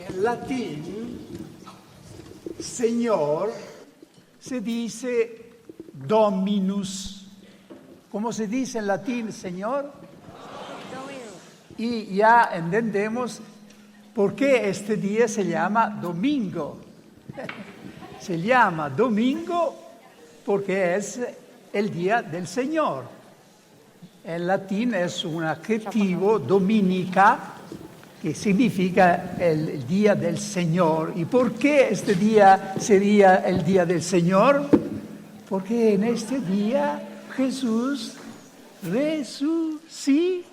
En latín, Señor se dice Dominus. ¿Cómo se dice en latín, Señor? Y ya entendemos por qué este día se llama domingo. Se llama domingo porque es el día del Señor. En latín es un adjetivo, dominica, que significa el día del Señor. ¿Y por qué este día sería el día del Señor? Porque en este día Jesús resucitó.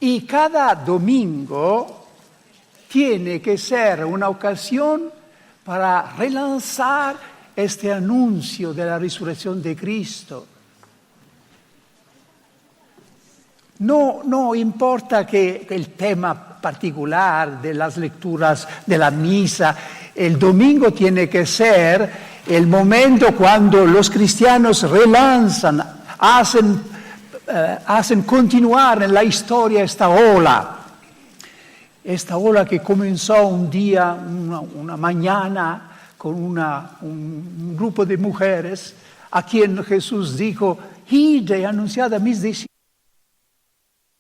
Y cada domingo tiene que ser una ocasión para relanzar este anuncio de la resurrección de Cristo. No importa que el tema particular de las lecturas de la misa, el domingo tiene que ser el momento cuando los cristianos relanzan, hacen continuar en la historia esta ola que comenzó un día, una mañana, con un grupo de mujeres a quien Jesús dijo: id y anunciad a mis discípulos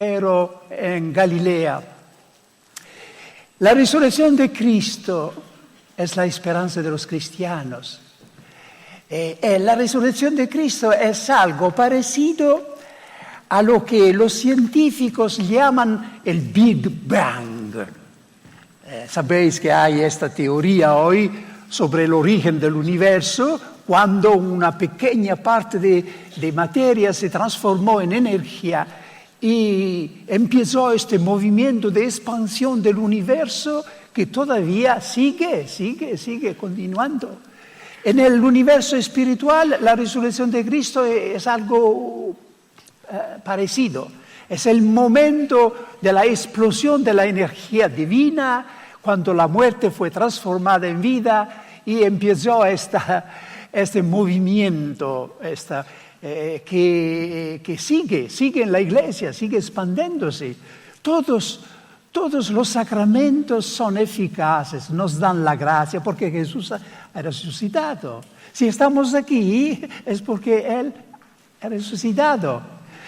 en Galilea. La resurrección de Cristo es la esperanza de los cristianos. La resurrección de Cristo es algo parecido a lo que los científicos llaman el Big Bang. Sabéis que hay esta teoría hoy sobre el origen del universo, cuando una pequeña parte de materia se transformó en energía y empezó este movimiento de expansión del universo que todavía sigue continuando. En el universo espiritual, la resurrección de Cristo es algo parecido. Es el momento de la explosión de la energía divina, cuando la muerte fue transformada en vida y empezó este movimiento, que sigue en la iglesia, sigue expandiéndose. Todos los sacramentos son eficaces, nos dan la gracia porque Jesús ha resucitado. Si estamos aquí es porque Él ha resucitado.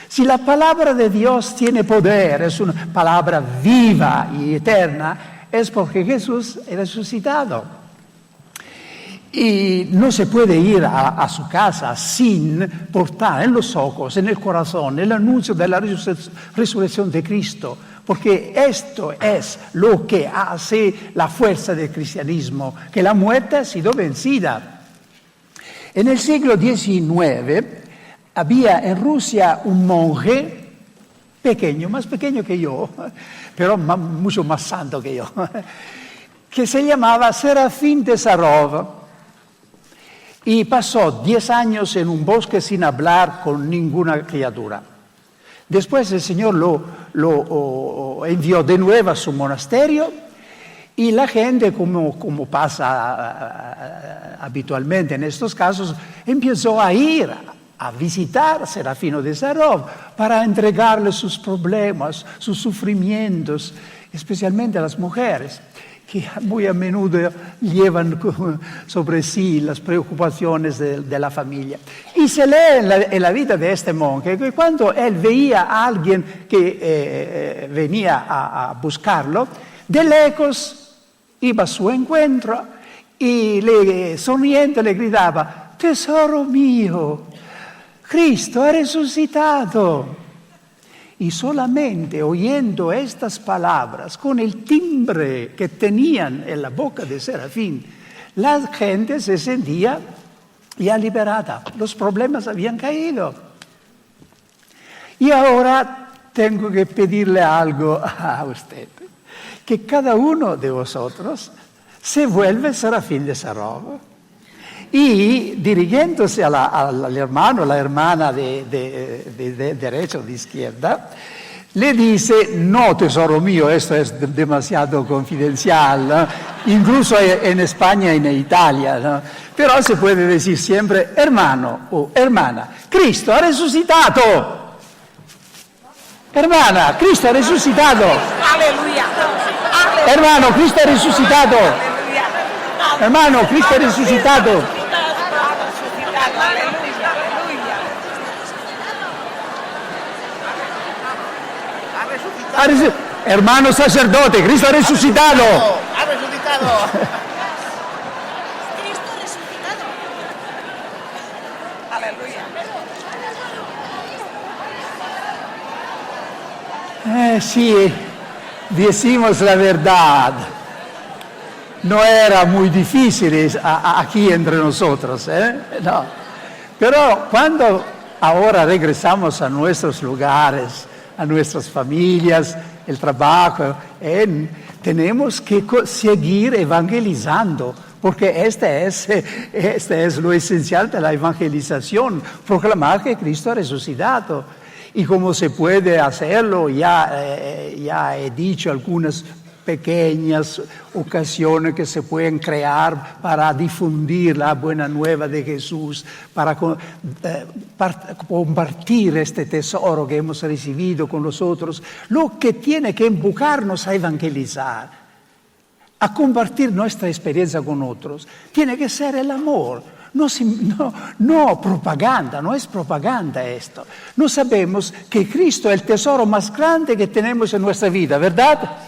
Si la palabra de Dios tiene poder, es una palabra viva y eterna, es porque Jesús ha resucitado. Y no se puede ir a su casa sin portar en los ojos, en el corazón, el anuncio de la resurrección de Cristo, porque esto es lo que hace la fuerza del cristianismo, que la muerte ha sido vencida. En el siglo XIX había en Rusia un monje pequeño, más pequeño que yo, pero mucho más santo que yo, que se llamaba Serafín de Sarov. Y pasó 10 años en un bosque sin hablar con ninguna criatura. Después el Señor lo envió de nuevo a su monasterio y la gente, como pasa habitualmente en estos casos, empezó a ir a visitar a Serafino de Sarov para entregarle sus problemas, sus sufrimientos, especialmente a las mujeres, que muy a menudo llevan sobre sí las preocupaciones de la familia. Y se lee en la vida de este monje que cuando él veía a alguien que venía a buscarlo, de lejos iba a su encuentro y sonriente le gritaba: tesoro mío, Cristo ha resucitado. Y solamente oyendo estas palabras, con el timbre que tenían en la boca de Serafín, la gente se sentía ya liberada. Los problemas habían caído. Y ahora tengo que pedirle algo a usted, que cada uno de vosotros se vuelve Serafín de Sarov y dirigiéndose al hermano, la hermana de derecha o de izquierda, le dice: no, tesoro mío, esto es demasiado confidencial, ¿no? Incluso en España y en Italia, ¿no? Pero se puede decir siempre: hermano o hermana, Cristo ha resucitado. Hermana, Cristo è risuscitato. Aleluya. Hermano, Cristo è risuscitato. Hermano, Cristo è risuscitato. Hermano sacerdote, Cristo è risuscitato. Ha resucitado. Cristo resucitado. Aleluya. Sí, decimos la verdad. No era muy difícil aquí entre nosotros, No. Pero cuando ahora regresamos a nuestros lugares, a nuestras familias, el trabajo, tenemos que seguir evangelizando, porque este es lo esencial de la evangelización, proclamar que Cristo ha resucitado. Y cómo se puede hacerlo, ya he dicho algunas pequeñas ocasiones que se pueden crear para difundir la buena nueva de Jesús, para compartir este tesoro que hemos recibido con los otros. Lo que tiene que empujarnos a evangelizar, a compartir nuestra experiencia con otros, tiene que ser el amor. No propaganda, no es propaganda esto. No sabemos que Cristo es el tesoro más grande que tenemos en nuestra vida, ¿verdad?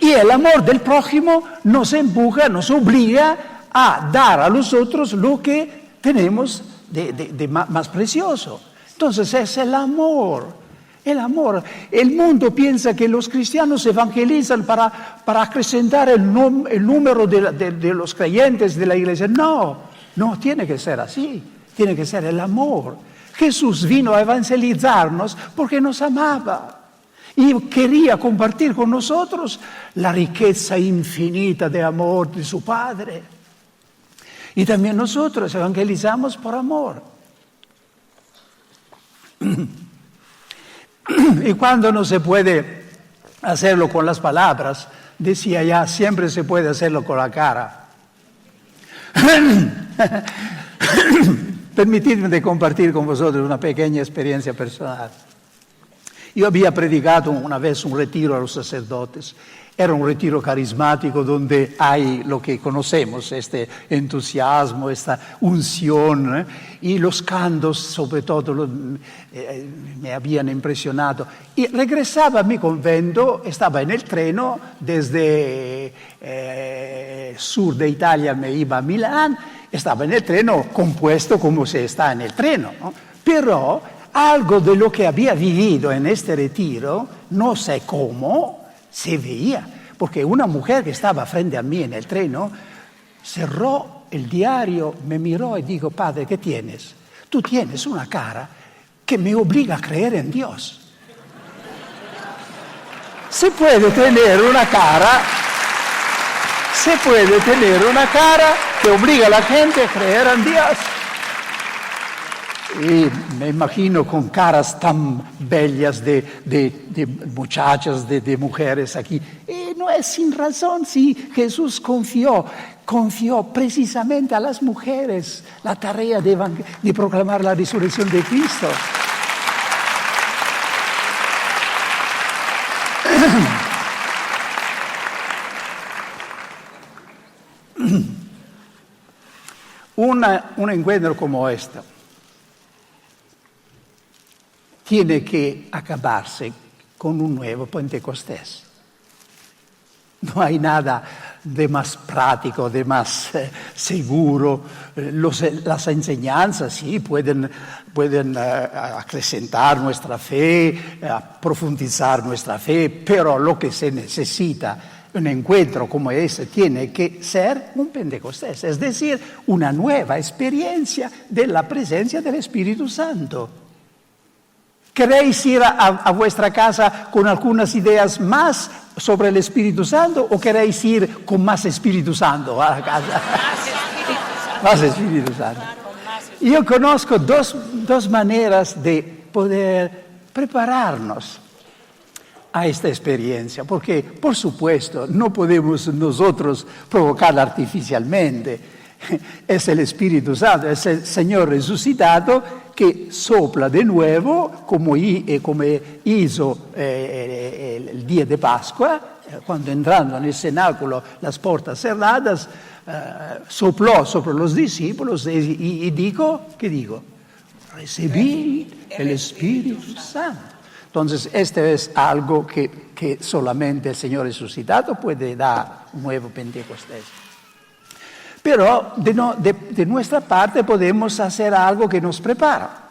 Y el amor del prójimo nos empuja, nos obliga a dar a los otros lo que tenemos de más precioso. Entonces es el amor. El amor. El mundo piensa que los cristianos evangelizan para acrecentar el número de los creyentes de la iglesia. No, tiene que ser así. Tiene que ser el amor. Jesús vino a evangelizarnos porque nos amaba y quería compartir con nosotros la riqueza infinita de amor de su Padre. Y también nosotros evangelizamos por amor. Y cuando no se puede hacerlo con las palabras, decía ya, siempre se puede hacerlo con la cara. Permitidme de compartir con vosotros una pequeña experiencia personal. Yo había predicado una vez un retiro a los sacerdotes. Era un retiro carismático donde hay lo que conocemos, este entusiasmo, esta unción, y los cantos sobre todo me habían impresionado. Y regresaba a mi convento, estaba en el treno desde sur de Italia, me iba a Milán, estaba en el treno compuesto como se está en el treno, ¿no? Pero algo de lo que había vivido en este retiro, no sé cómo, se veía, porque una mujer que estaba frente a mí en el treno cerró el diario, me miró y dijo: padre, ¿qué tienes? Tú tienes una cara que me obliga a creer en Dios. Se puede tener una cara que obliga a la gente a creer en Dios. Y me imagino con caras tan bellas de muchachas, de mujeres aquí. Y no es sin razón si Jesús confió precisamente a las mujeres la tarea de proclamar la resurrección de Cristo. Un encuentro como este tiene que acabarse con un nuevo Pentecostés. No hay nada de más práctico, de más seguro. Las enseñanzas sí pueden acrecentar nuestra fe, profundizar nuestra fe, pero lo que se necesita, un encuentro como ese, tiene que ser un Pentecostés, es decir, una nueva experiencia de la presencia del Espíritu Santo. ¿Queréis ir a vuestra casa con algunas ideas más sobre el Espíritu Santo o queréis ir con más Espíritu Santo a la casa? Más Espíritu Santo. Yo conozco dos maneras de poder prepararnos a esta experiencia, porque, por supuesto, no podemos nosotros provocarla artificialmente. Es el Espíritu Santo, es el Señor resucitado que sopla de nuevo, como hizo el día de Pascua, cuando entrando en el cenáculo las puertas cerradas, sopló sobre los discípulos y dijo, ¿qué dijo? Recibid el Espíritu Santo. Entonces, este es algo que solamente el Señor resucitado puede dar un nuevo Pentecostés. Pero de nuestra parte podemos hacer algo que nos prepara.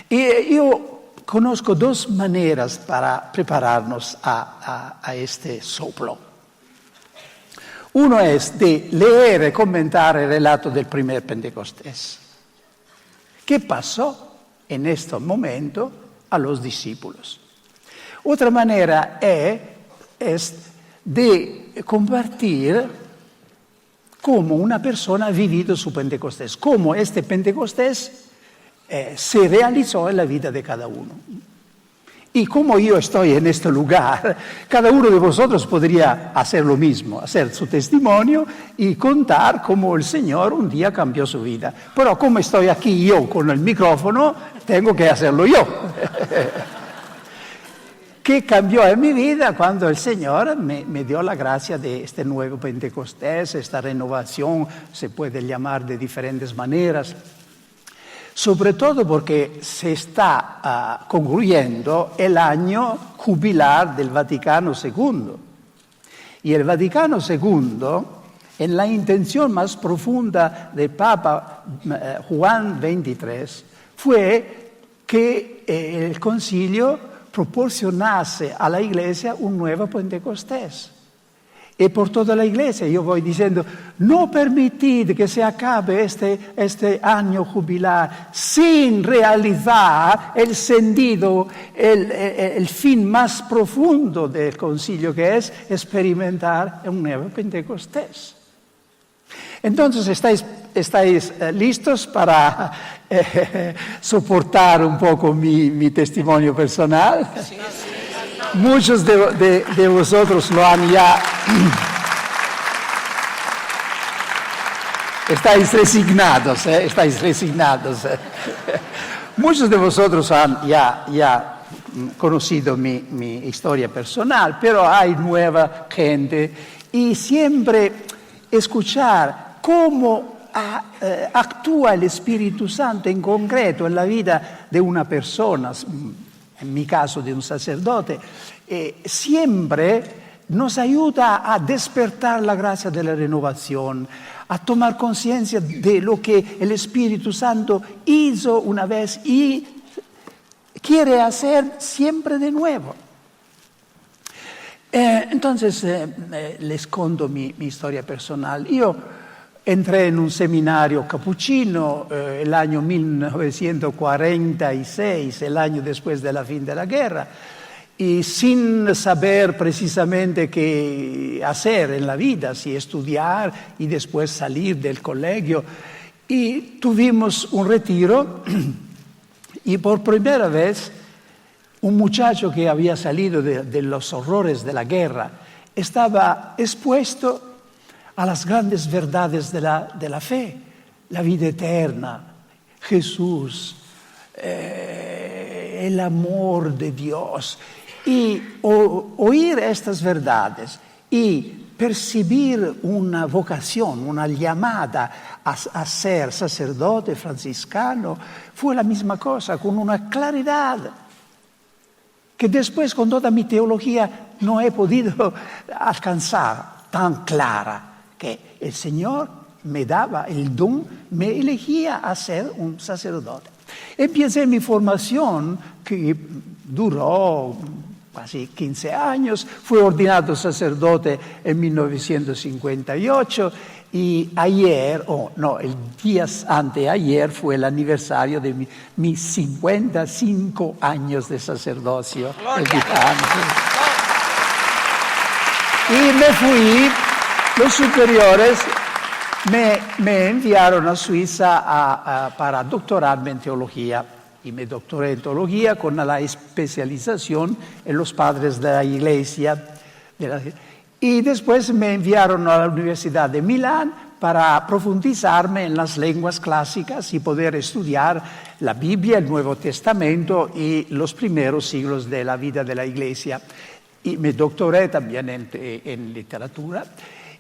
Y yo conozco dos maneras para prepararnos a este soplo. Uno es de leer y comentar el relato del primer Pentecostés. ¿Qué pasó en este momento a los discípulos? Otra manera es de compartir cómo una persona ha vivido su Pentecostés, cómo este Pentecostés se realizó en la vida de cada uno. Y como yo estoy en este lugar, cada uno de vosotros podría hacer lo mismo, hacer su testimonio y contar cómo el Señor un día cambió su vida. Pero como estoy aquí yo con el micrófono, tengo que hacerlo yo. ¿Qué cambió en mi vida cuando el Señor me dio la gracia de este nuevo Pentecostés, esta renovación, se puede llamar de diferentes maneras? Sobre todo porque se está concluyendo el año jubilar del Vaticano II. Y el Vaticano II, en la intención más profunda del Papa Juan XXIII, fue que el concilio proporcionase a la Iglesia un nuevo Pentecostés. Y por toda la Iglesia yo voy diciendo, no permitid que se acabe este año jubilar sin realizar el sentido, el fin más profundo del concilio, que es experimentar un nuevo Pentecostés. Entonces, ¿estáis listos para soportar un poco mi testimonio personal? Sí. Muchos de vosotros lo han ya... Estáis resignados. Muchos de vosotros han ya conocido mi historia personal, pero hay nueva gente y siempre escuchar cómo actúa el Espíritu Santo en concreto en la vida de una persona, en mi caso de un sacerdote, siempre nos ayuda a despertar la gracia de la renovación, a tomar conciencia de lo que el Espíritu Santo hizo una vez y quiere hacer siempre de nuevo. Entonces, les conto mi historia personal. Yo entré en un seminario capuchino el año 1946, el año después de la fin de la guerra, y sin saber precisamente qué hacer en la vida, si estudiar y después salir del colegio. Y tuvimos un retiro y por primera vez un muchacho que había salido de los horrores de la guerra estaba expuesto a las grandes verdades de la fe, la vida eterna, Jesús, el amor de Dios. Y oír estas verdades y percibir una vocación, una llamada a ser sacerdote franciscano, fue la misma cosa, con una claridad que después con toda mi teología no he podido alcanzar tan clara, que el Señor me daba el don, me elegía a ser un sacerdote. Empecé mi formación, que duró casi 15 años, fui ordenado sacerdote en 1958 y el día anteayer fue el aniversario de mis 55 años de sacerdocio. Y me fui, los superiores me enviaron a Suiza para doctorarme en teología. Y me doctoré en teología con la especialización en los padres de la Iglesia. Y después me enviaron a la Universidad de Milán para profundizarme en las lenguas clásicas y poder estudiar la Biblia, el Nuevo Testamento y los primeros siglos de la vida de la Iglesia. Y me doctoré también en literatura.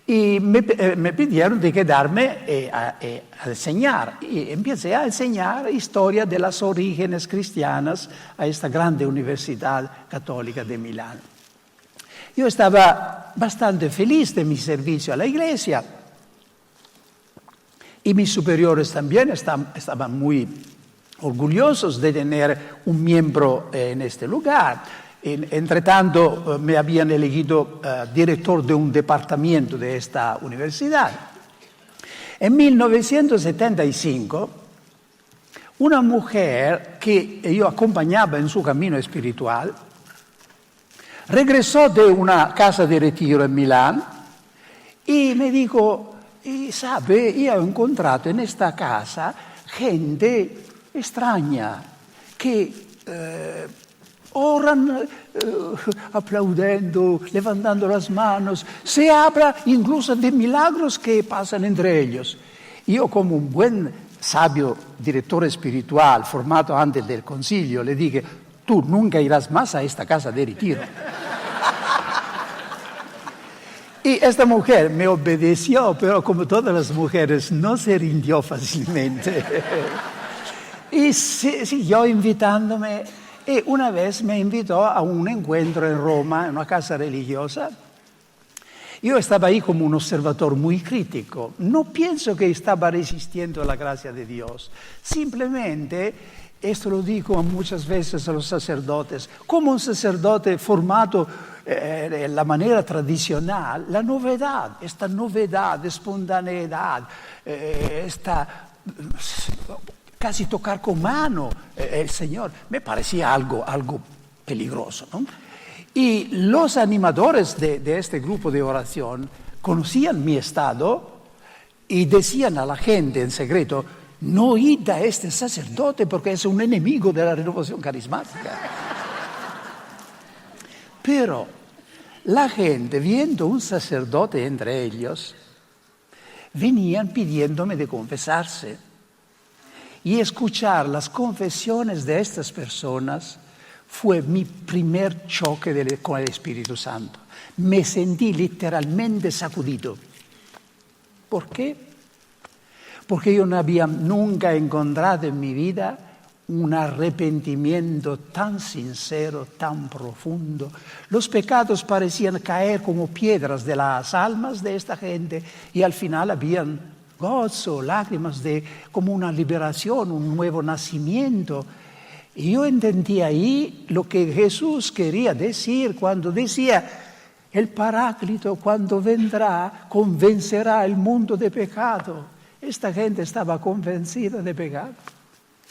Y me pidieron de quedarme a enseñar. Y empecé a enseñar historia de los orígenes cristianos a esta grande Universidad Católica de Milán. Yo estaba bastante feliz de mi servicio a la Iglesia. Y mis superiores también estaban muy orgullosos de tener un miembro en este lugar. Entre tanto, me habían elegido director de un departamento de esta universidad. En 1975, una mujer que yo acompañaba en su camino espiritual regresó de una casa de retiro en Milán y me dijo, sabe, yo he encontrato en esta casa gente extraña que oran aplaudiendo, levantando las manos. Se habla incluso de milagros que pasan entre ellos. Yo, como un buen sabio director espiritual formado antes del concilio, le dije, tú nunca irás más a esta casa de retiro. Y esta mujer me obedeció, pero como todas las mujeres, no se rindió fácilmente. Y siguió invitándome. Y una vez me invitó a un encuentro en Roma, en una casa religiosa. Yo estaba ahí como un observador muy crítico. No pienso que estaba resistiendo a la gracia de Dios. Simplemente, esto lo digo muchas veces a los sacerdotes, como un sacerdote formado de la manera tradicional, la novedad, esta novedad, espontaneidad, esta casi tocar con mano el Señor, me parecía algo peligroso, ¿no? Y los animadores de este grupo de oración conocían mi estado y decían a la gente en secreto, no id a este sacerdote porque es un enemigo de la renovación carismática. Pero la gente, viendo un sacerdote entre ellos, venían pidiéndome de confesarse. Y escuchar las confesiones de estas personas fue mi primer choque con el Espíritu Santo. Me sentí literalmente sacudido. ¿Por qué? Porque yo no había nunca encontrado en mi vida un arrepentimiento tan sincero, tan profundo. Los pecados parecían caer como piedras de las almas de esta gente y al final habían gozo, lágrimas como una liberación, un nuevo nacimiento. Y yo entendí ahí lo que Jesús quería decir cuando decía, el Paráclito cuando vendrá convencerá al mundo de pecado. Esta gente estaba convencida de pecado.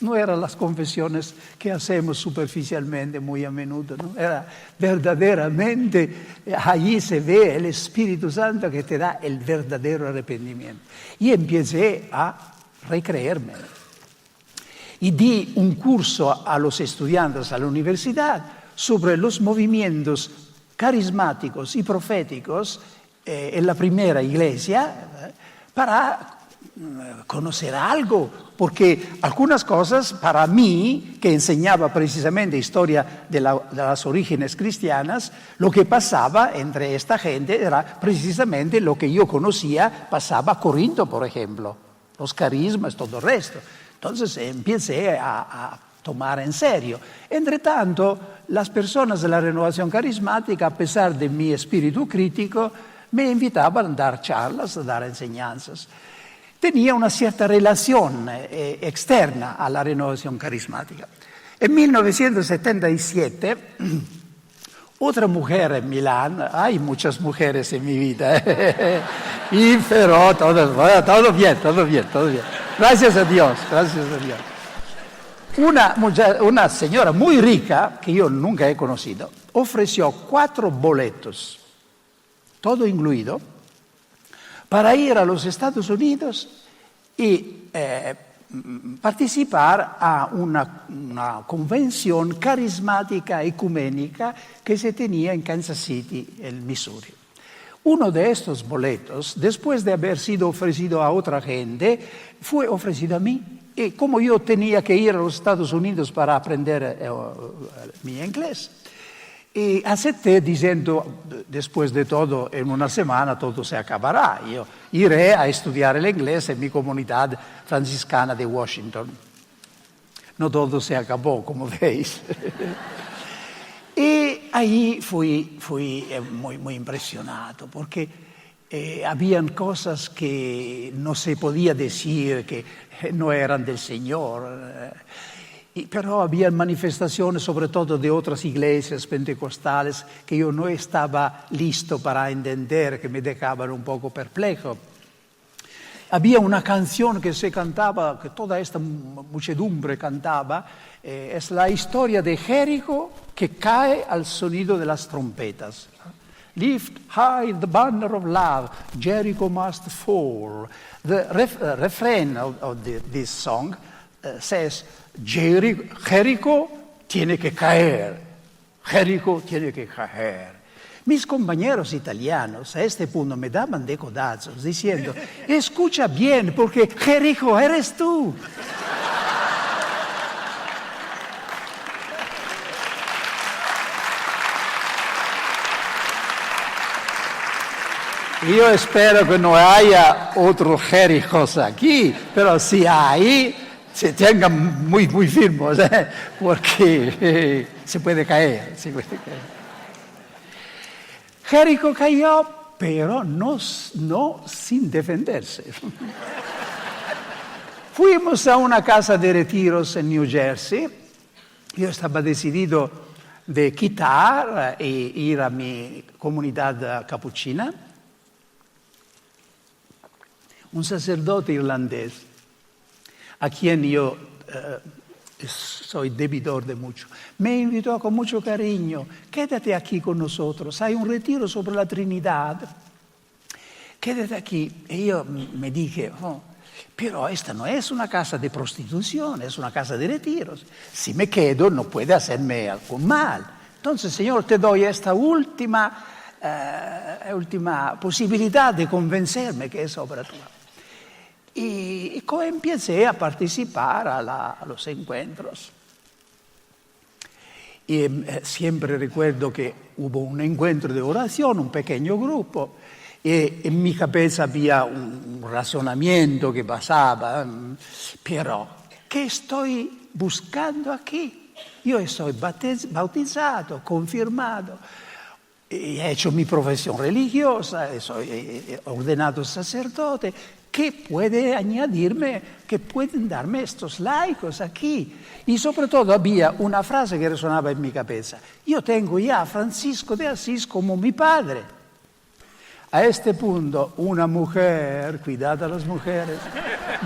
No eran las confesiones que hacemos superficialmente muy a menudo, ¿no? Era verdaderamente, allí se ve el Espíritu Santo que te da el verdadero arrepentimiento. Y empecé a recreerme. Y di un curso a los estudiantes a la universidad sobre los movimientos carismáticos y proféticos en la primera iglesia para conocer algo, porque algunas cosas para mí, que enseñaba precisamente historia de las orígenes cristianas, lo que pasaba entre esta gente era precisamente lo que yo conocía, pasaba a Corinto, por ejemplo, los carismas, todo el resto. Entonces empecé a tomar en serio. Entre tanto, las personas de la renovación carismática, a pesar de mi espíritu crítico, me invitaban a dar charlas, a dar enseñanzas. Tenía una cierta relación externa a la renovación carismática. En 1977, otra mujer en Milán, hay muchas mujeres en mi vida, y pero todo bien. Gracias a Dios. Una señora muy rica, que yo nunca he conocido, ofreció 4 boletos, todo incluido, para ir a los Estados Unidos y participar a una convención carismática ecuménica que se tenía en Kansas City, en Missouri. Uno de estos boletos, después de haber sido ofrecido a otra gente, fue ofrecido a mí. Y como yo tenía que ir a los Estados Unidos para aprender mi inglés, y acepté diciendo, después de todo, en una semana todo se acabará. Yo iré a estudiar el inglés en mi comunidad franciscana de Washington. No todo se acabó, como veis. Y ahí fui muy impresionado, porque habían cosas que no se podía decir, que no eran del Señor. Pero había manifestaciones, sobre todo de otras iglesias pentecostales, que yo no estaba listo para entender, que me dejaban un poco perplejo. Había una canción que se cantaba, que toda esta muchedumbre cantaba, es la historia de Jericó que cae al sonido de las trompetas. Lift high the banner of love, Jericho must fall. The refrain of this song says, Jericó tiene que caer, Jericó tiene que caer. Mis compañeros italianos a este punto me daban de codazos diciendo, escucha bien porque Jericó eres tú. Yo espero que no haya otros Jericós aquí, pero si hay, se tengan muy firmes, porque se puede caer. Jericó cayó, pero no sin defenderse. Fuimos a una casa de retiros en New Jersey. Yo estaba decidido de quitar e ir a mi comunidad capuchina. Un sacerdote irlandés, a quien yo soy deudor de mucho, me invitó con mucho cariño, quédate aquí con nosotros, hay un retiro sobre la Trinidad, quédate aquí. Y yo me dije, pero esta no es una casa de prostitución, es una casa de retiros. Si me quedo no puede hacerme algún mal. Entonces, Señor, te doy esta última posibilidad de convencerme que es obra tuya. Y empecé a participar a los encuentros. Y siempre recuerdo que hubo un encuentro de oración, un pequeño grupo, y en mi cabeza había un razonamiento que pasaba, pero ¿qué estoy buscando aquí? Yo estoy bautizado, confirmado, he hecho mi profesión religiosa, soy ordenado sacerdote. ¿Qué puede añadirme, qué pueden darme estos laicos aquí? Y sobre todo había una frase que resonaba en mi cabeza. Yo tengo ya a Francisco de Asís como mi padre. A este punto, una mujer, cuidado a las mujeres,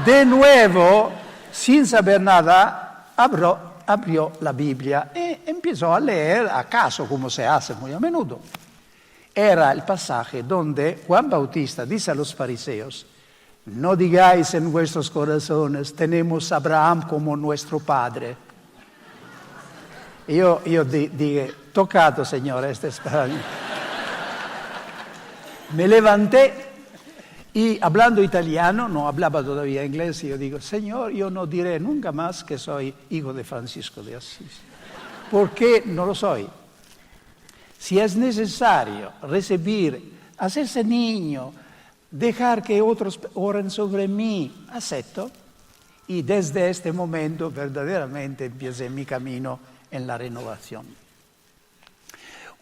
de nuevo, sin saber nada, abrió la Biblia y empezó a leer, acaso como se hace muy a menudo. Era el pasaje donde Juan Bautista dice a los fariseos, no digáis en vuestros corazones, tenemos a Abraham como nuestro padre. Yo dije, tocado, Señor, este es para mí. Me levanté y hablando italiano, no hablaba todavía inglés, y yo digo, Señor, yo no diré nunca más que soy hijo de Francisco de Asís. Porque no lo soy. Si es necesario hacerse niño, dejar que otros oren sobre mí, acepto. Y desde este momento verdaderamente empecé mi camino en la renovación.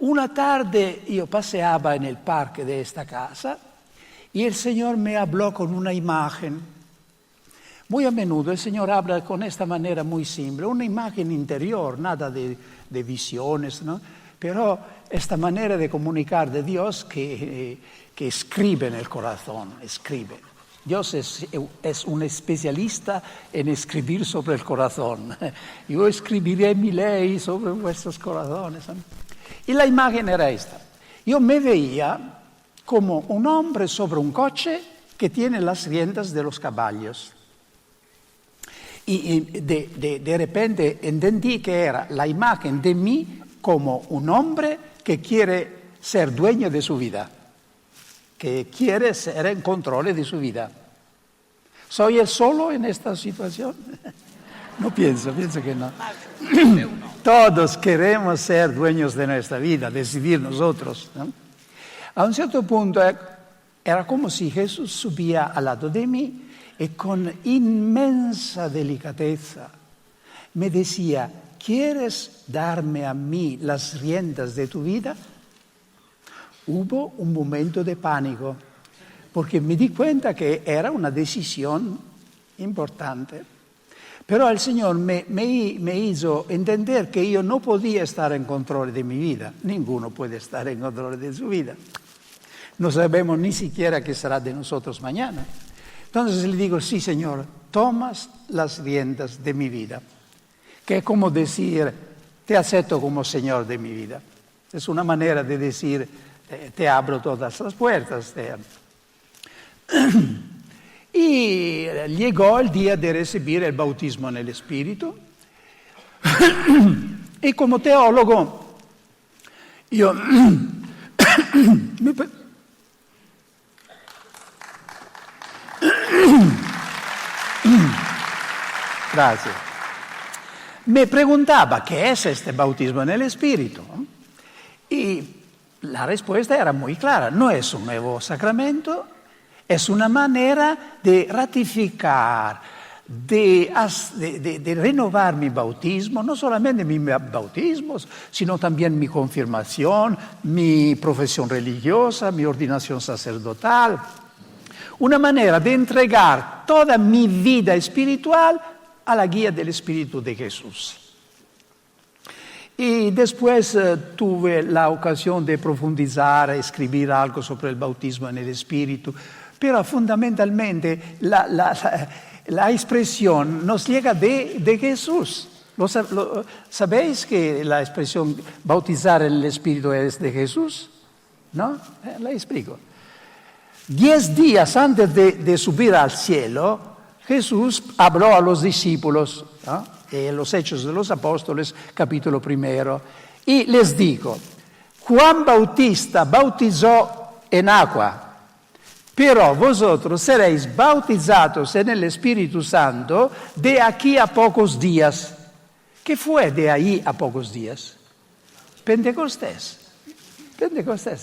Una tarde yo paseaba en el parque de esta casa y el Señor me habló con una imagen. Muy a menudo el Señor habla con esta manera muy simple, una imagen interior, nada de visiones, ¿no? Pero esta manera de comunicar de Dios que escribe en el corazón, escribe. Dios es un especialista en escribir sobre el corazón. Yo escribiré mi ley sobre vuestros corazones. Y la imagen era esta. Yo me veía como un hombre sobre un coche que tiene las riendas de los caballos. Y de repente entendí que era la imagen de mí como un hombre que quiere ser dueño de su vida. que quiere ser en control de su vida. ¿Soy el solo en esta situación? No pienso que no. Todos queremos ser dueños de nuestra vida, decidir nosotros, ¿no? A un cierto punto era como si Jesús subía al lado de mí y con inmensa delicadeza me decía: ¿quieres darme a mí las riendas de tu vida? Hubo un momento de pánico, porque me di cuenta que era una decisión importante. Pero el Señor me hizo entender que yo no podía estar en control de mi vida. Ninguno puede estar en control de su vida. No sabemos ni siquiera qué será de nosotros mañana. Entonces le digo: sí, Señor, tomas las riendas de mi vida. Que es como decir: te acepto como Señor de mi vida. Es una manera de decir: te abro todas las puertas. Y llegó el día de recibir el bautismo en el Espíritu. Y como teólogo, yo Gracias. Me preguntaba: ¿qué es este bautismo en el Espíritu? Y la respuesta era muy clara: no es un nuevo sacramento, es una manera de ratificar, de renovar mi bautismo, no solamente mi bautismo, sino también mi confirmación, mi profesión religiosa, mi ordenación sacerdotal. Una manera de entregar toda mi vida espiritual a la guía del Espíritu de Jesús. Y después tuve la ocasión de profundizar, escribir algo sobre el bautismo en el Espíritu, pero fundamentalmente la expresión nos llega de Jesús. ¿Sabéis que la expresión bautizar en el Espíritu es de Jesús? ¿No? La explico. 10 días antes de subir al cielo, Jesús habló a los discípulos, ¿no? En los Hechos de los Apóstoles, capítulo 1, y les dijo: Juan Bautista bautizó en agua, pero vosotros seréis bautizados en el Espíritu Santo de aquí a pocos días. ¿Qué fue de ahí a pocos días? Pentecostés.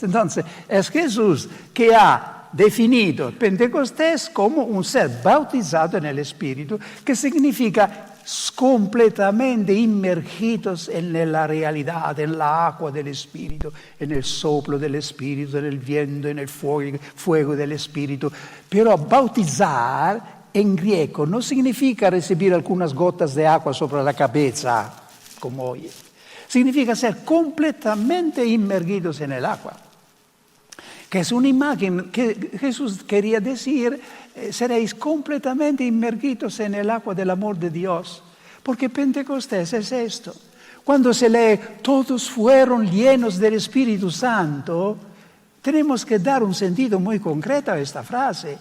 Entonces, es Jesús que ha definido Pentecostés como un ser bautizado en el Espíritu, que significa completamente inmergidos en la realidad, en la agua del Espíritu, en el soplo del Espíritu, en el viento, en el fuego del Espíritu. Pero bautizar en griego no significa recibir algunas gotas de agua sobre la cabeza, como hoy. Significa ser completamente inmergidos en el agua. Que es una imagen que Jesús quería decir: seréis completamente inmergidos en el agua del amor de Dios. Porque Pentecostés es esto. Cuando se lee todos fueron llenos del Espíritu Santo, tenemos que dar un sentido muy concreto a esta frase.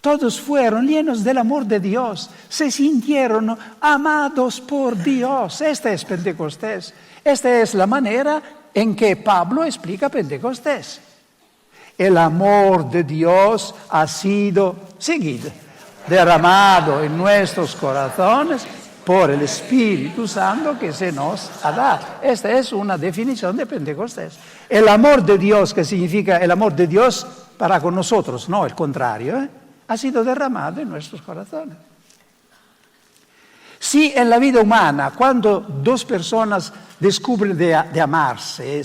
Todos fueron llenos del amor de Dios, se sintieron amados por Dios. Este es Pentecostés. Esta es la manera en que Pablo explica Pentecostés. El amor de Dios ha sido seguido, derramado en nuestros corazones por el Espíritu Santo que se nos ha dado. Esta es una definición de Pentecostés. El amor de Dios, que significa el amor de Dios para con nosotros, no el contrario, ha sido derramado en nuestros corazones. Si en la vida humana, cuando dos personas descubren de amarse,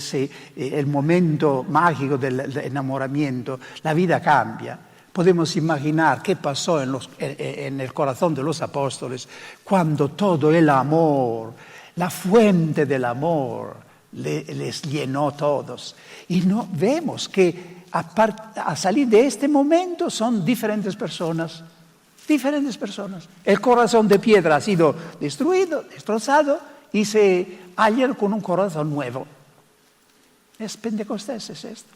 el momento mágico del enamoramiento, la vida cambia. Podemos imaginar qué pasó en el corazón de los apóstoles cuando todo el amor, la fuente del amor, les llenó a todos. Y no vemos que a salir de este momento son diferentes personas. Diferentes personas. El corazón de piedra ha sido destruido, destrozado, y se hallan con un corazón nuevo. Es Pentecostés, es esto.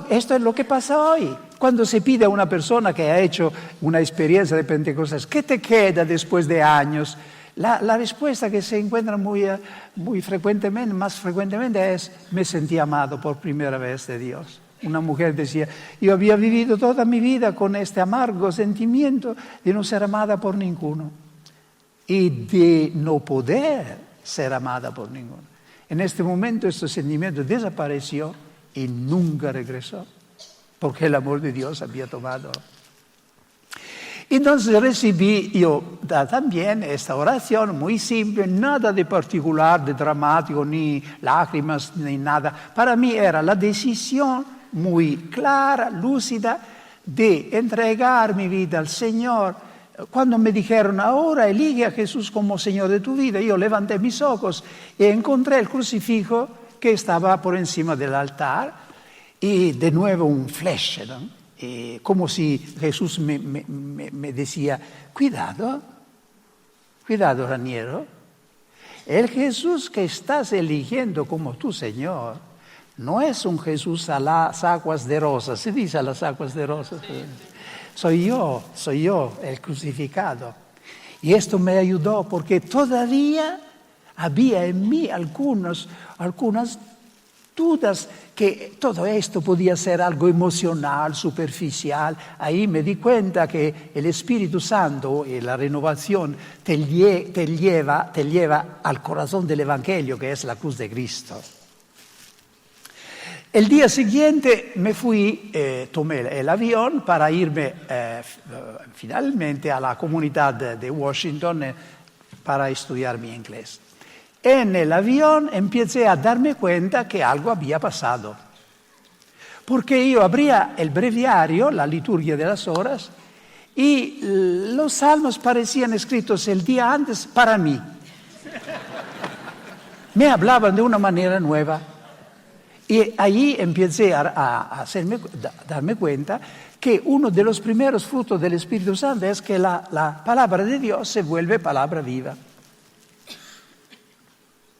Esto es lo que pasa hoy. Cuando se pide a una persona que ha hecho una experiencia de Pentecostés, ¿qué te queda después de años? La respuesta que se encuentra muy frecuentemente, más frecuentemente, es: me sentí amado por primera vez de Dios. Una mujer decía: yo había vivido toda mi vida con este amargo sentimiento de no ser amada por ninguno y de no poder ser amada por ninguno. En este momento este sentimiento desapareció y nunca regresó, porque el amor de Dios había tomado. Entonces recibí yo también esta oración muy simple, nada de particular, de dramático, ni lágrimas, ni nada. Para mí era la decisión muy clara, lúcida, de entregar mi vida al Señor. Cuando me dijeron: ahora elige a Jesús como Señor de tu vida, yo levanté mis ojos y encontré el crucifijo que estaba por encima del altar y de nuevo un flash, ¿no? Como si Jesús me decía: cuidado, Raniero, el Jesús que estás eligiendo como tu Señor no es un Jesús a las aguas de rosas. ¿Se dice a las aguas de rosas? Soy yo el crucificado. Y esto me ayudó porque todavía había en mí algunas dudas que todo esto podía ser algo emocional, superficial. Ahí me di cuenta que el Espíritu Santo y la renovación te lleva al corazón del Evangelio, que es la cruz de Cristo. El día siguiente me fui, tomé el avión para irme finalmente a la comunidad de Washington para estudiar mi inglés. En el avión empecé a darme cuenta que algo había pasado. Porque yo abría el breviario, la liturgia de las horas, y los salmos parecían escritos el día antes para mí. Me hablaban de una manera nueva. Y allí empecé a darme cuenta que uno de los primeros frutos del Espíritu Santo es que la palabra de Dios se vuelve palabra viva.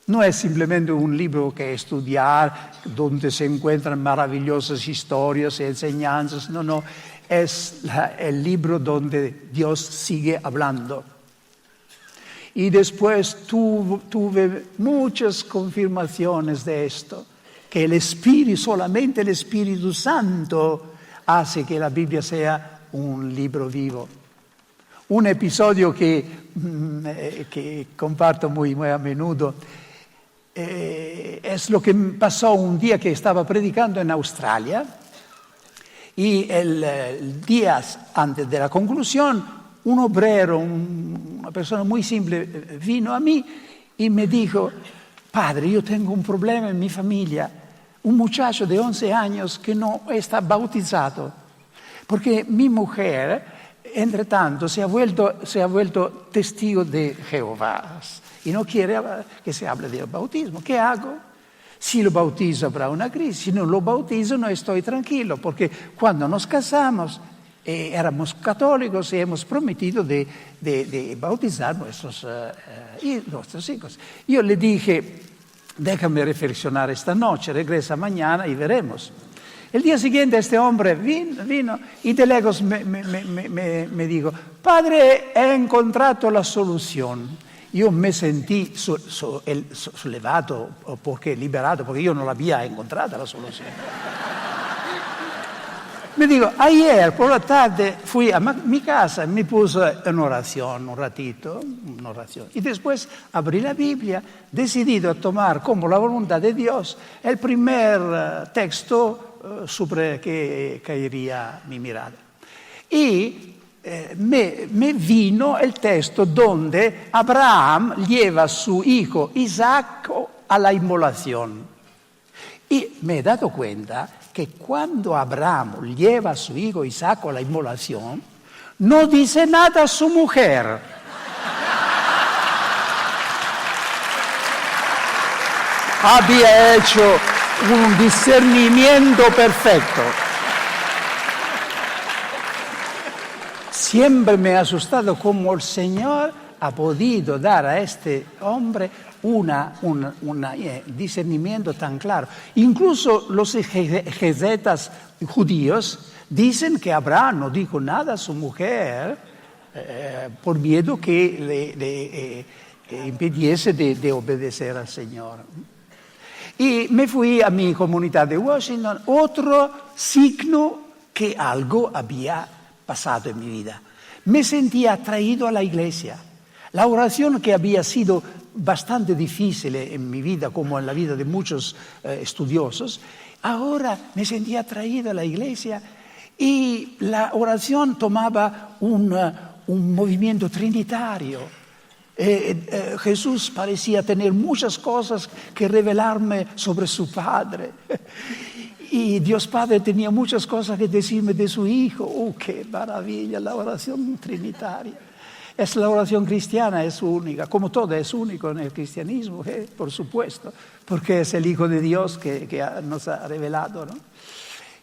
No es simplemente un libro que estudiar, donde se encuentran maravillosas historias y enseñanzas. No, es el libro donde Dios sigue hablando. Y después tuve muchas confirmaciones de esto, que solamente el Espíritu Santo hace que la Biblia sea un libro vivo. Un episodio que comparto muy a menudo es lo que pasó un día que estaba predicando en Australia y el día antes de la conclusión un obrero, una persona muy simple, vino a mí y me dijo: padre, yo tengo un problema en mi familia, un muchacho de 11 años que no está bautizado, porque mi mujer, entre tanto, se ha vuelto testigo de Jehová y no quiere que se hable del bautismo. ¿Qué hago? Si lo bautizo habrá una crisis, si no lo bautizo no estoy tranquilo, porque cuando nos casamos éramos católicos y hemos prometido de bautizar nuestros hijos. Yo le dije: déjame reflexionar esta noche, regresa mañana y veremos. El día siguiente este hombre vino y de lejos me dijo: padre, he encontrato la solución. Yo me sentí liberato, porque yo no la había encontrado la solución. Me digo: ayer por la tarde fui a mi casa, me puse en oración un ratito, y después abrí la Biblia, decidido a tomar como la voluntad de Dios el primer texto sobre que caería mi mirada. Y me vino el texto donde Abraham lleva a su hijo Isaac a la inmolación. Y me he dado cuenta que cuando Abraham lleva a su hijo Isaac a la inmolación, no dice nada a su mujer. Había hecho un discernimiento perfecto. Siempre me ha asustado cómo el Señor ha podido dar a este hombre un discernimiento tan claro. Incluso los exegetas judíos dicen que Abraham no dijo nada a su mujer por miedo que impidiese de obedecer al Señor. Y me fui a mi comunidad de Washington, otro signo que algo había pasado en mi vida. Me sentía atraído a la iglesia. La oración, que había sido bastante difícil en mi vida, como en la vida de muchos estudiosos, ahora me sentía atraído a la iglesia y la oración tomaba un movimiento trinitario. Jesús parecía tener muchas cosas que revelarme sobre su Padre. Y Dios Padre tenía muchas cosas que decirme de su Hijo. ¡Oh, qué maravilla! La oración trinitaria. Es la oración cristiana, es única, como todo es único en el cristianismo, por supuesto, porque es el Hijo de Dios que nos ha revelado, ¿no?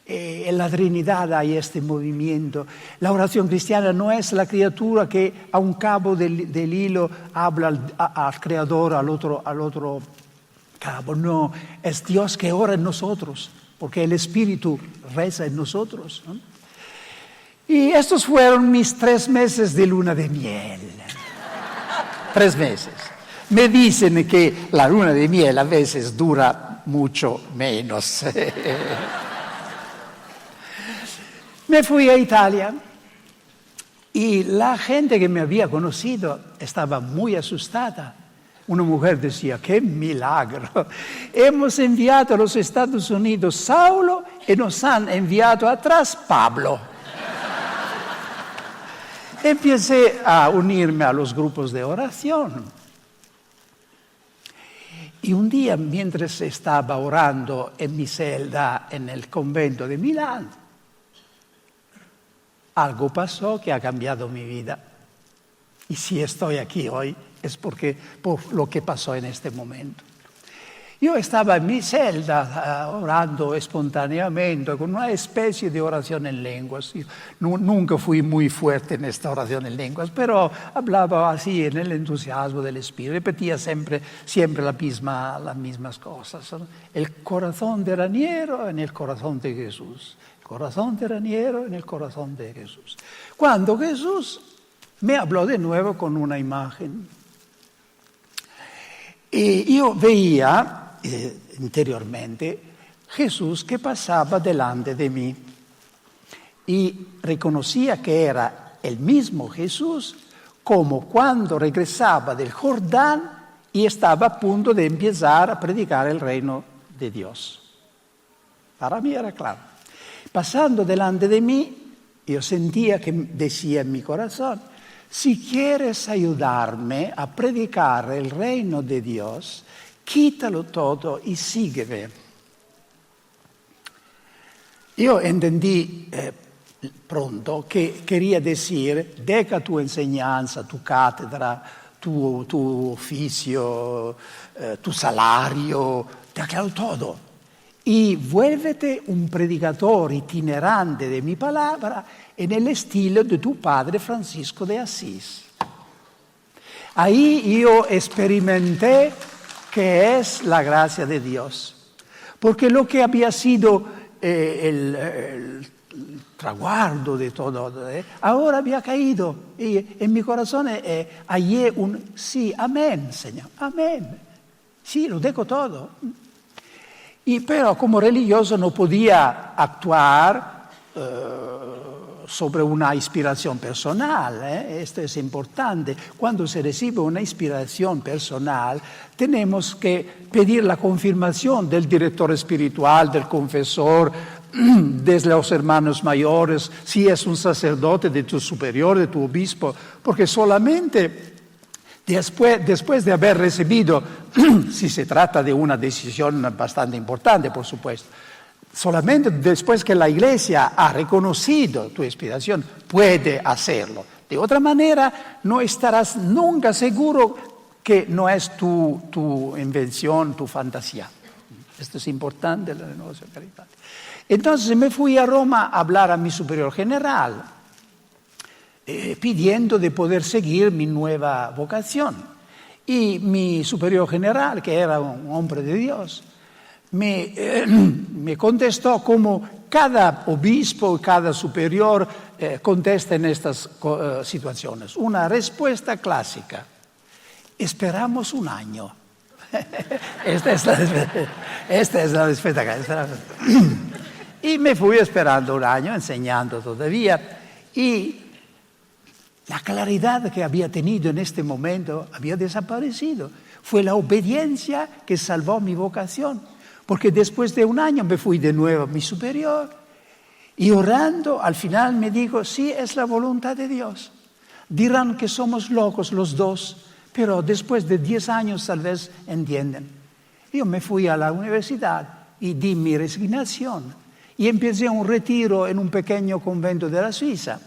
En la Trinidad hay este movimiento. La oración cristiana no es la criatura que a un cabo del hilo habla al Creador, al otro cabo. No, es Dios que ora en nosotros, porque el Espíritu reza en nosotros, ¿no? Y estos fueron mis 3 meses de luna de miel. 3 meses. Me dicen que la luna de miel a veces dura mucho menos. Me fui a Italia y la gente que me había conocido estaba muy asustada. Una mujer decía, ¡qué milagro! Hemos enviado a los Estados Unidos Saulo y nos han enviado atrás Pablo. Empecé a unirme a los grupos de oración. Y un día, mientras estaba orando en mi celda en el convento de Milán, algo pasó que ha cambiado mi vida. Y si estoy aquí hoy es por lo que pasó en este momento. Yo estaba en mi celda orando espontáneamente con una especie de oración en lenguas. Yo nunca fui muy fuerte en esta oración en lenguas, pero hablaba así en el entusiasmo del Espíritu. Repetía siempre las mismas cosas, ¿no? El corazón de Raniero en el corazón de Jesús. El corazón de Raniero en el corazón de Jesús. Cuando Jesús me habló de nuevo con una imagen. Y yo veía interiormente Jesús que pasaba delante de mí y reconocía que era el mismo Jesús como cuando regresaba del Jordán y estaba a punto de empezar a predicar el reino de Dios. Para mí era claro. Pasando delante de mí, yo sentía que decía en mi corazón, si quieres ayudarme a predicar el reino de Dios, quítalo todo y sígueme. Yo entendí pronto que quería decir, deja tu enseñanza, tu cátedra, tu oficio, tu salario, déjalo todo. Y vuélvete un predicador itinerante de mi palabra en el estilo de tu padre Francisco de Asís. Ahí yo experimenté que es la gracia de Dios. Porque lo que había sido el traguardo de todo, ahora había caído. Y en mi corazón hallé un sí, amén, Señor, amén. Sí, lo dejo todo. Pero como religioso no podía actuar sobre una inspiración personal. Esto es importante. Cuando se recibe una inspiración personal, tenemos que pedir la confirmación del director espiritual, del confesor, de los hermanos mayores, si es un sacerdote, de tu superior, de tu obispo, porque solamente después de haber recibido, si se trata de una decisión bastante importante, por supuesto, solamente después que la Iglesia ha reconocido tu inspiración, puede hacerlo. De otra manera, no estarás nunca seguro que no es tu invención, tu fantasía. Esto es importante en la renovación caritativa. Entonces me fui a Roma a hablar a mi superior general, pidiendo de poder seguir mi nueva vocación. Y mi superior general, que era un hombre de Dios, me contestó como cada obispo, cada superior contesta en estas situaciones. Una respuesta clásica. Esperamos un año. Esta es la respuesta. Y me fui esperando un año, enseñando todavía. Y la claridad que había tenido en este momento había desaparecido. Fue la obediencia que salvó mi vocación. Porque después de un año me fui de nuevo a mi superior. Y orando, al final me dijo, sí, es la voluntad de Dios. Dirán que somos locos los dos, pero después de 10 años tal vez entienden. Yo me fui a la universidad y di mi resignación y empecé un retiro en un pequeño convento de la Suiza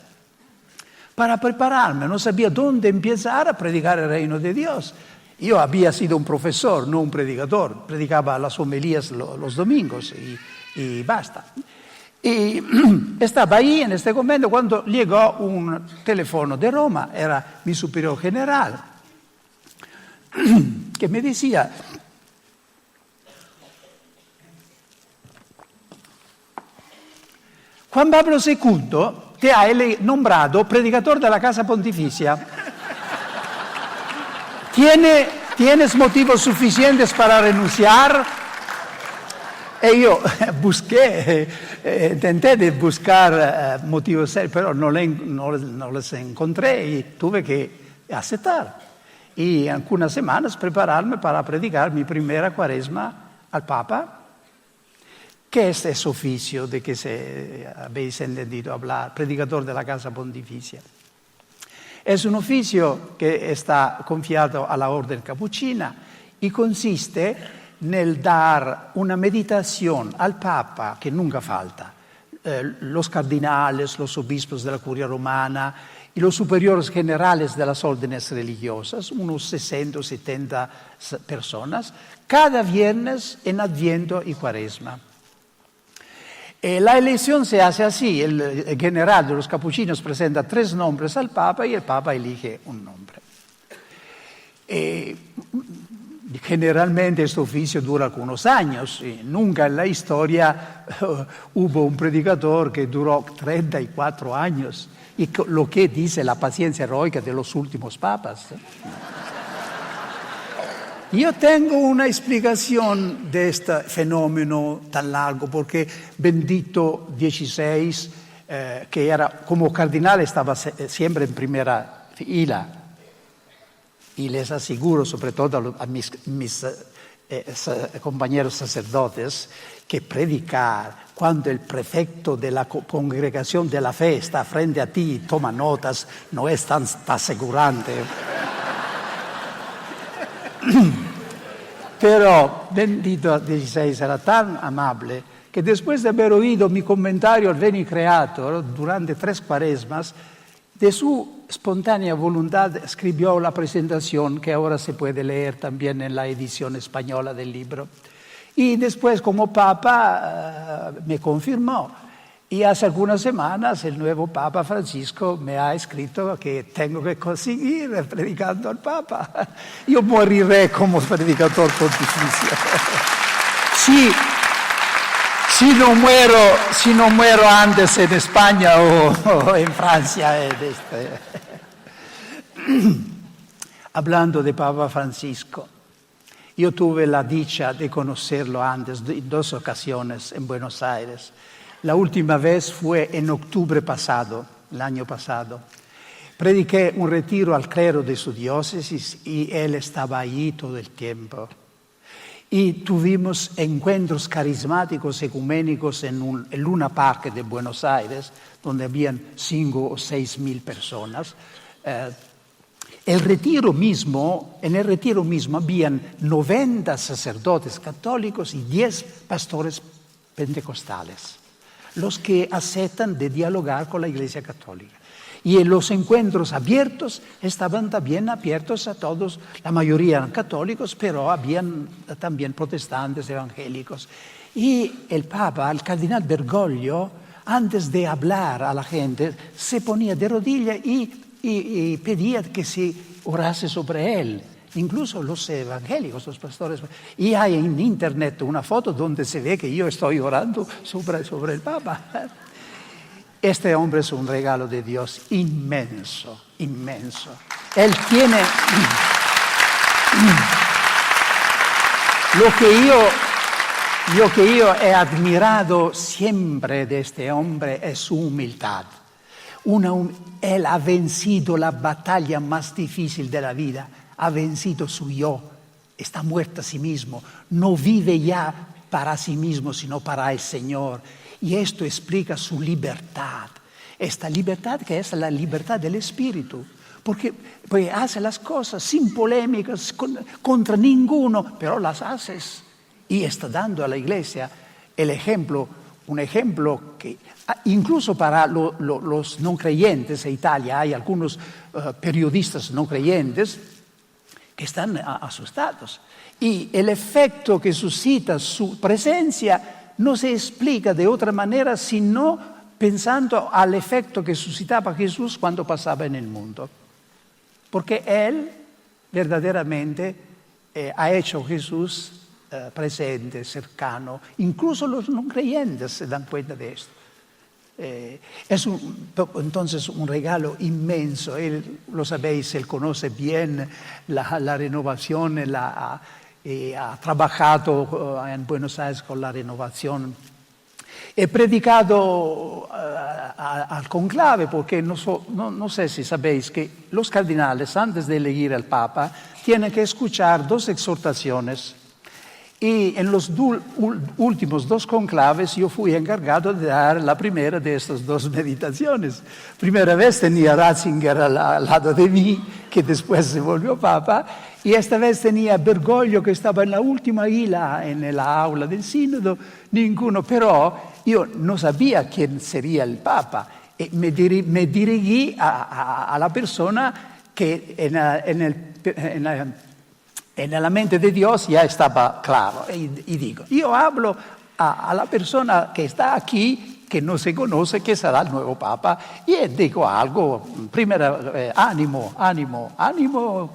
para prepararme. No sabía dónde empezar a predicar el reino de Dios. Yo había sido un profesor, no un predicador. Predicaba las homilías los domingos y basta. Y estaba ahí en este convento cuando llegó un teléfono de Roma, era mi superior general, que me decía, Juan Pablo II te ha nombrado predicador de la Casa Pontificia. ¿Tienes motivos suficientes para renunciar? Y yo intenté de buscar motivos serios, pero no les encontré y tuve que aceptar. Y en algunas semanas prepararme para predicar mi primera cuaresma al Papa. ¿Qué es ese oficio de que habéis entendido hablar? Predicador de la Casa Pontificia. Es un oficio que está confiado a la Orden Capuchina y consiste nel dar una meditación al Papa que nunca falta. Los cardinales, los obispos de la Curia Romana y los superiores generales de las órdenes religiosas, unos 60 o 70 personas, cada viernes en Adviento y Cuaresma. La elección se hace así, el general de los capuchinos presenta 3 nombres al Papa y el Papa elige un nombre. Generalmente este oficio dura algunos años y nunca en la historia hubo un predicador que duró 34 años, y lo que dice la paciencia heroica de los últimos papas. Yo tengo una explicación de este fenómeno tan largo, porque Benedicto XVI, que era como cardinal, estaba siempre en primera fila. Y les aseguro, sobre todo a mis compañeros sacerdotes, que predicar cuando el prefecto de la congregación de la fe está frente a ti y toma notas no es tan asegurante. Pero Benedicto XVI era tan amable que después de haber oído mi comentario al Veni Creator durante 3 cuaresmas, de su espontánea voluntad escribió la presentación que ahora se puede leer también en la edición española del libro. Y después, como Papa, me confirmó. Y hace algunas semanas el nuevo Papa Francisco me ha escrito que tengo que conseguir predicando al Papa. Yo moriré como predicador pontificio. Si no muero antes en España o en Francia. Hablando de Papa Francisco, yo tuve la dicha de conocerlo antes en 2 ocasiones en Buenos Aires. La última vez fue en octubre pasado, el año pasado. Prediqué un retiro al clero de su diócesis y él estaba allí todo el tiempo. Y tuvimos encuentros carismáticos ecuménicos en el Luna Park de Buenos Aires, donde habían 5 o 6 mil personas. En el retiro mismo habían 90 sacerdotes católicos y 10 pastores pentecostales, los que aceptan de dialogar con la Iglesia Católica. Y en los encuentros abiertos estaban también abiertos a todos, la mayoría eran católicos, pero habían también protestantes, evangélicos. Y el Papa, el cardenal Bergoglio, antes de hablar a la gente, se ponía de rodillas y pedía que se orase sobre él. Incluso los evangélicos, los pastores. Y hay en internet una foto donde se ve que yo estoy orando sobre el Papa. Este hombre es un regalo de Dios inmenso, inmenso. Él tiene Lo que io he admirado siempre de este hombre es su humildad. Él ha vencido la batalla más difícil de la vida, ha vencido su yo, está muerto a sí mismo, no vive ya para sí mismo, sino para el Señor. Y esto explica su libertad, esta libertad que es la libertad del espíritu. Porque hace las cosas sin polémicas contra ninguno, pero las haces y está dando a la iglesia el ejemplo, un ejemplo que incluso para los no creyentes en Italia hay algunos periodistas no creyentes que están asustados. Y el efecto que suscita su presencia no se explica de otra manera sino pensando al efecto que suscitaba Jesús cuando pasaba en el mundo. Porque Él verdaderamente ha hecho Jesús presente, cercano. Incluso los no creyentes se dan cuenta de esto. Entonces un regalo inmenso. Él, lo sabéis, Él conoce bien la renovación, ha trabajado en Buenos Aires con la renovación. He predicado al conclave porque no sé si sabéis que los cardinales antes de elegir al Papa tienen que escuchar 2 exhortaciones y en los últimos 2 conclaves yo fui encargado de dar la primera de estas 2 meditaciones. Primera vez tenía Ratzinger al lado de mí, que después se volvió Papa, y esta vez tenía Bergoglio que estaba en la última fila en la aula del sínodo, ninguno, pero io non sabia quién sería el Papa e me dirigí a la persona que en la mente de Dios ya estaba claro. Y digo, yo hablo a la persona que está aquí, que no se conoce, que será el nuevo Papa, y digo algo, primero, ánimo,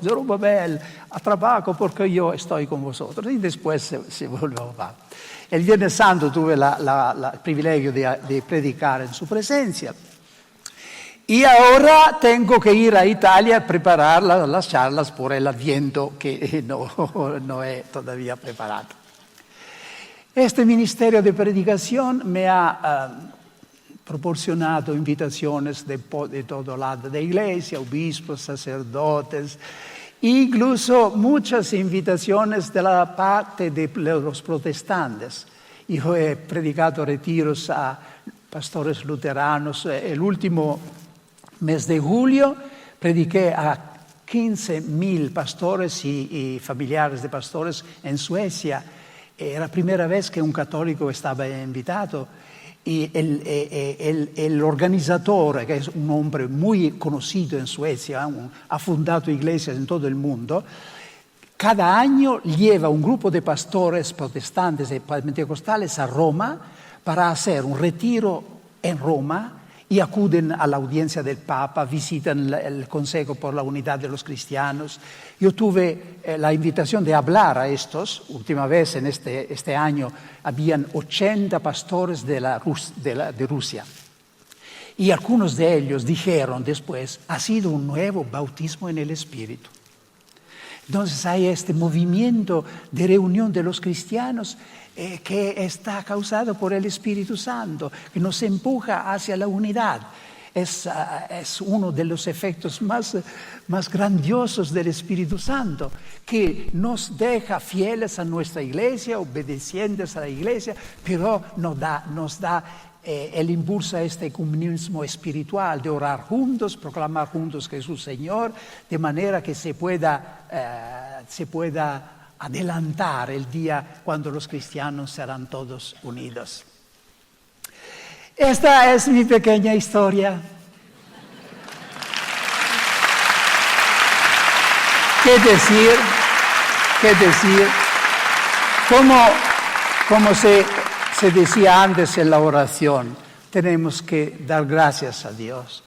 Zorobabel, a trabajo porque yo estoy con vosotros, y después se volvió Papa. El Viernes Santo tuve el privilegio de predicar en su presencia. Y ahora tengo que ir a Italia a preparar las charlas por el Adviento que no he todavía preparado. Este ministerio de predicación me ha proporcionado invitaciones de todo lado de iglesia, obispos, sacerdotes, incluso muchas invitaciones de la parte de los protestantes. Yo he predicado retiros a pastores luteranos. El último mes de julio prediqué a 15.000 pastores y familiares de pastores en Suecia. Era la primera vez que un católico estaba invitado. Y el organizador, que es un hombre muy conocido en Suecia, ha fundado iglesias en todo el mundo, cada año lleva un grupo de pastores protestantes y pentecostales a Roma para hacer un retiro en Roma y acuden a la audiencia del Papa, visitan el Consejo por la Unidad de los Cristianos. Yo tuve la invitación de hablar a estos. Última vez en este año habían 80 pastores de Rusia. Y algunos de ellos dijeron después, ha sido un nuevo bautismo en el Espíritu. Entonces hay este movimiento de reunión de los cristianos que está causado por el Espíritu Santo, que nos empuja hacia la unidad. Es uno de los efectos más grandiosos del Espíritu Santo, que nos deja fieles a nuestra iglesia, obedecientes a la iglesia, pero nos da el impulso a este comunismo espiritual, de orar juntos, proclamar juntos Jesús Señor, de manera que se pueda adelantar el día cuando los cristianos serán todos unidos. Esta es mi pequeña historia. ¿Qué decir? Como se decía antes en la oración, tenemos que dar gracias a Dios.